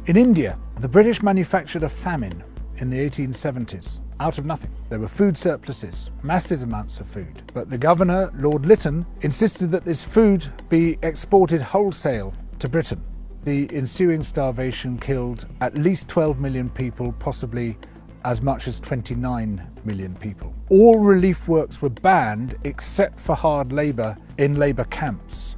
In India, the British manufactured a famine in the 1870s out of nothing. There were food surpluses, massive amounts of food. But the governor, Lord Lytton, insisted that this food be exported wholesale to Britain. The ensuing starvation killed at least 12 million people, possibly as much as 29 million people. All relief works were banned except for hard labour in labour camps,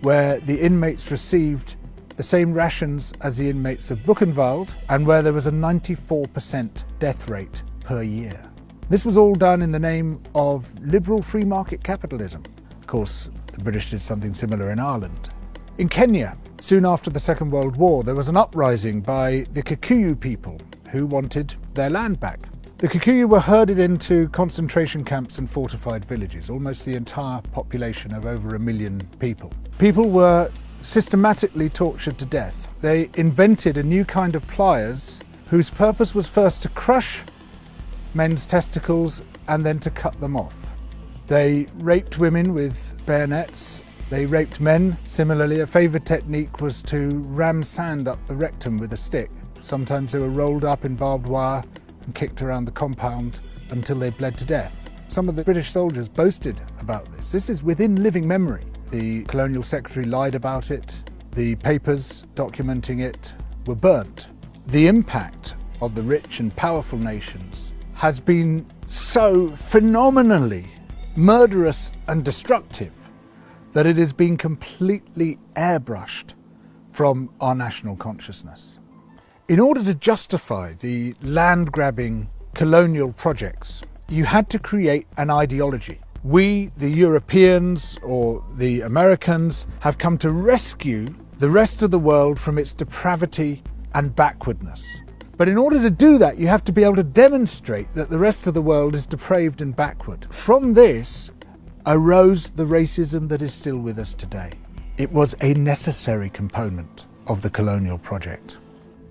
where the inmates received the same rations as the inmates of Buchenwald, and where there was a 94% death rate per year. This was all done in the name of liberal free market capitalism. Of course, the British did something similar in Ireland. In Kenya, soon after the Second World War, there was an uprising by the Kikuyu people who wanted their land back. The Kikuyu were herded into concentration camps and fortified villages, almost the entire population of over 1 million people. People were systematically tortured to death. They invented a new kind of pliers whose purpose was first to crush men's testicles and then to cut them off. They raped women with bayonets. They raped men. Similarly, a favoured technique was to ram sand up the rectum with a stick. Sometimes they were rolled up in barbed wire and kicked around the compound until they bled to death. Some of the British soldiers boasted about this. This is within living memory. The colonial secretary lied about it. The papers documenting it were burnt. The impact of the rich and powerful nations has been so phenomenally murderous and destructive that it has been completely airbrushed from our national consciousness. In order to justify the land-grabbing colonial projects, you had to create an ideology. We, the Europeans or the Americans, have come to rescue the rest of the world from its depravity and backwardness. But in order to do that, you have to be able to demonstrate that the rest of the world is depraved and backward. From this arose the racism that is still with us today. It was a necessary component of the colonial project.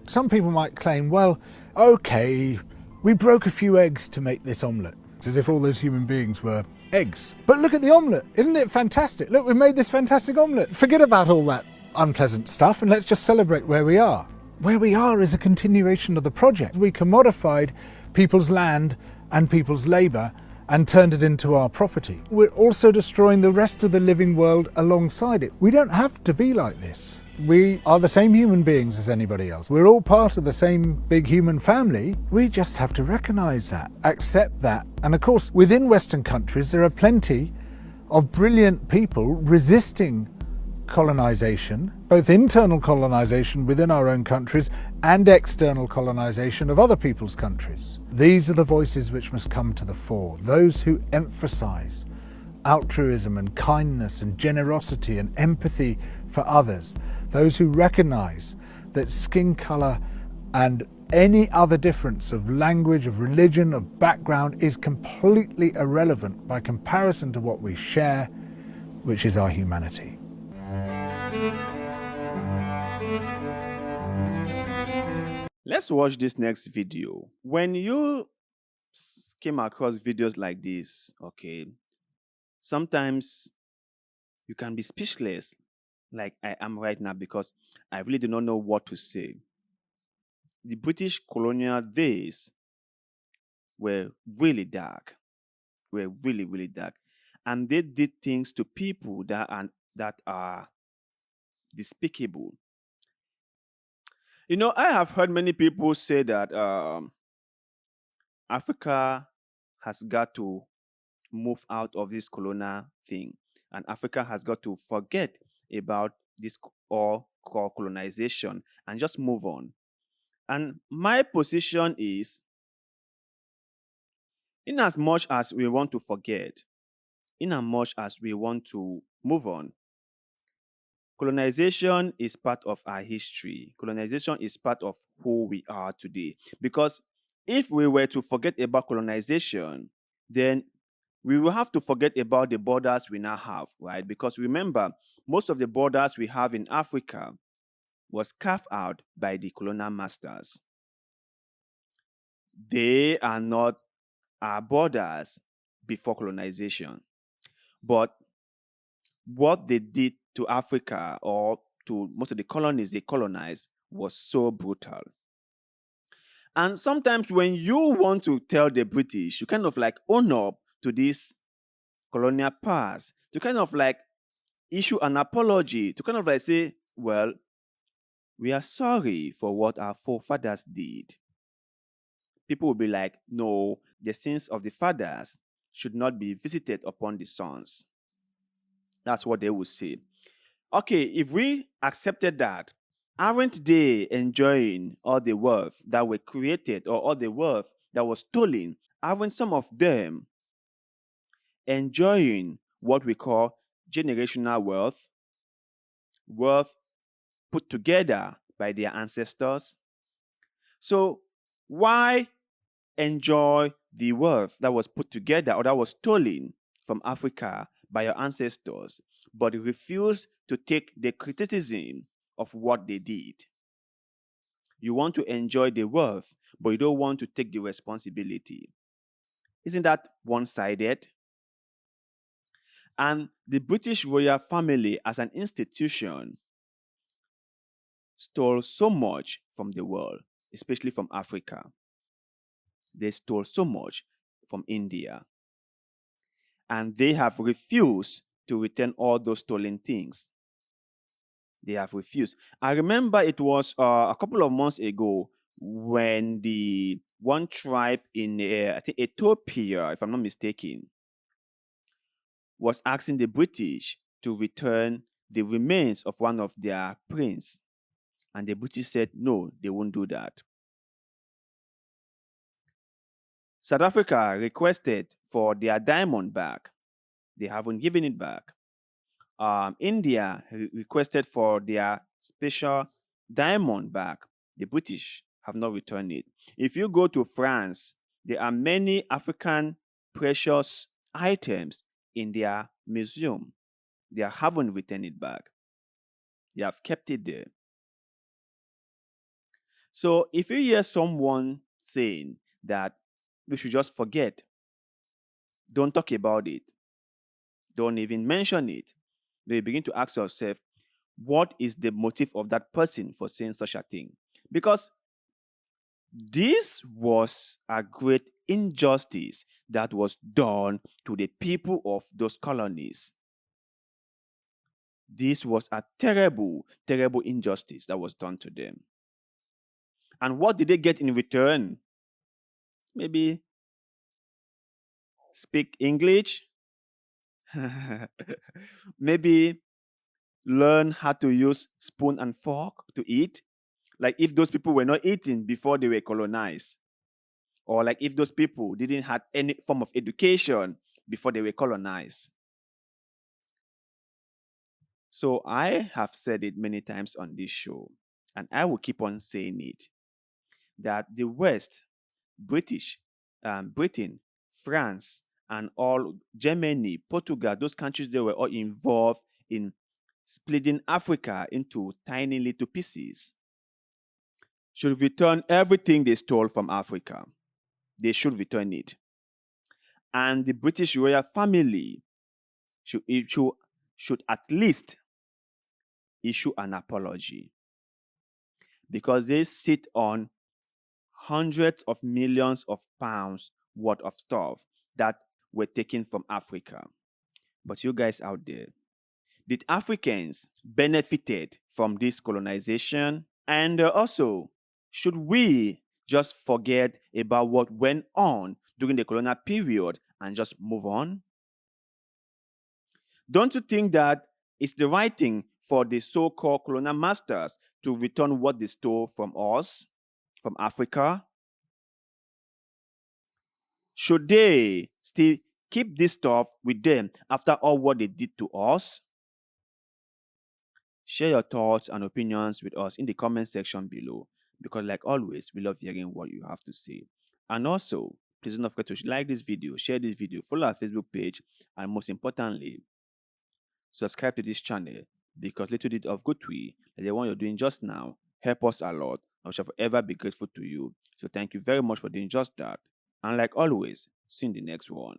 Some people might claim, well, okay, we broke a few eggs to make this omelette. It's as if all those human beings were eggs. But look at the omelette. Isn't it fantastic? Look, we made this fantastic omelette. Forget about all that unpleasant stuff and let's just celebrate where we are. Where we are is a continuation of the project. We commodified people's land and people's labour and turned it into our property. We're also destroying the rest of the living world alongside it. We don't have to be like this. We are the same human beings as anybody else. We're all part of the same big human family. We just have to recognise that, accept that. And of course, within Western countries, there are plenty of brilliant people resisting colonisation, both internal colonisation within our own countries and external colonisation of other people's countries. These are the voices which must come to the fore, those who emphasise altruism and kindness and generosity and empathy for others, those who recognise that skin colour and any other difference of language, of religion, of background is completely irrelevant by comparison to what we share, which is our humanity. Let's watch this next video. When you came across videos like this, okay, sometimes you can be speechless, like I am right now, because I really do not know what to say. The British colonial days were really dark, really dark, and they did things to people that are despicable. You know, I have heard many people say that Africa has got to move out of this colonial thing, and Africa has got to forget about this or colonization and just move on. And my position is, in as much as we want to forget, in as much as we want to move on, colonization is part of our history. Colonization is part of who we are today. Because if we were to forget about colonization, then we will have to forget about the borders we now have, right? Because remember, most of the borders we have in Africa was carved out by the colonial masters. They are not our borders before colonization. But what they did to Africa or to most of the colonies they colonized was so brutal. And sometimes when you want to tell the British, you kind of like own up to this colonial past, to kind of like issue an apology, to kind of like say, well, we are sorry for what our forefathers did. People will be like, no, the sins of the fathers should not be visited upon the sons. That's what they will say. Okay, if we accepted that, aren't they enjoying all the wealth that were created or all the wealth that was stolen? Aren't some of them enjoying what we call generational wealth, wealth put together by their ancestors? So, why enjoy the wealth that was put together or that was stolen from Africa by your ancestors, but refuse to take the criticism of what they did? You want to enjoy the wealth, but you don't want to take the responsibility. Isn't that one-sided? And the British royal family as an institution stole so much from the world, especially from Africa. They stole so much from India. And they have refused to return all those stolen things. They have refused. I remember it was a couple of months ago when the one tribe in, I think, Ethiopia, if I'm not mistaken, was asking the British to return the remains of one of their prince. And the British said, no, they won't do that. South Africa requested for their diamond back. They haven't given it back. India requested for their special diamond back. The British have not returned it. If you go to France, there are many African precious items in their museum. They haven't returned it back. They have kept it there. So if you hear someone saying that we should just forget, don't talk about it, don't even mention it, then you begin to ask yourself, what is the motive of that person for saying such a thing? Because this was a great injustice that was done to the people of those colonies. This was a terrible, terrible injustice that was done to them. And what did they get in return? Maybe speak English? Maybe learn how to use spoon and fork to eat? Like if those people were not eating before they were colonized. Or like if those people didn't have any form of education before they were colonized. So I have said it many times on this show, and I will keep on saying it, that the West, British, Britain, France, and all Germany, Portugal, those countries, they were all involved in splitting Africa into tiny little pieces, should return everything they stole from Africa. They should return it. And the British royal family should at least issue an apology, because they sit on hundreds of millions of pounds worth of stuff that were taken from Africa. But you guys out there, did Africans benefited from this colonization? And also, should we just forget about what went on during the colonial period and just move on? Don't you think that it's the right thing for the so-called colonial masters to return what they stole from us, from Africa? Should they still keep this stuff with them after all what they did to us? Share your thoughts and opinions with us in the comment section below, because like always, we love hearing what you have to say. And also, please don't forget to like this video, share this video, follow our Facebook page, and most importantly, subscribe to this channel, because little bit of good tweet, like the one you're doing just now, help us a lot, and we shall forever be grateful to you. So thank you very much for doing just that. And like always, see you in the next one.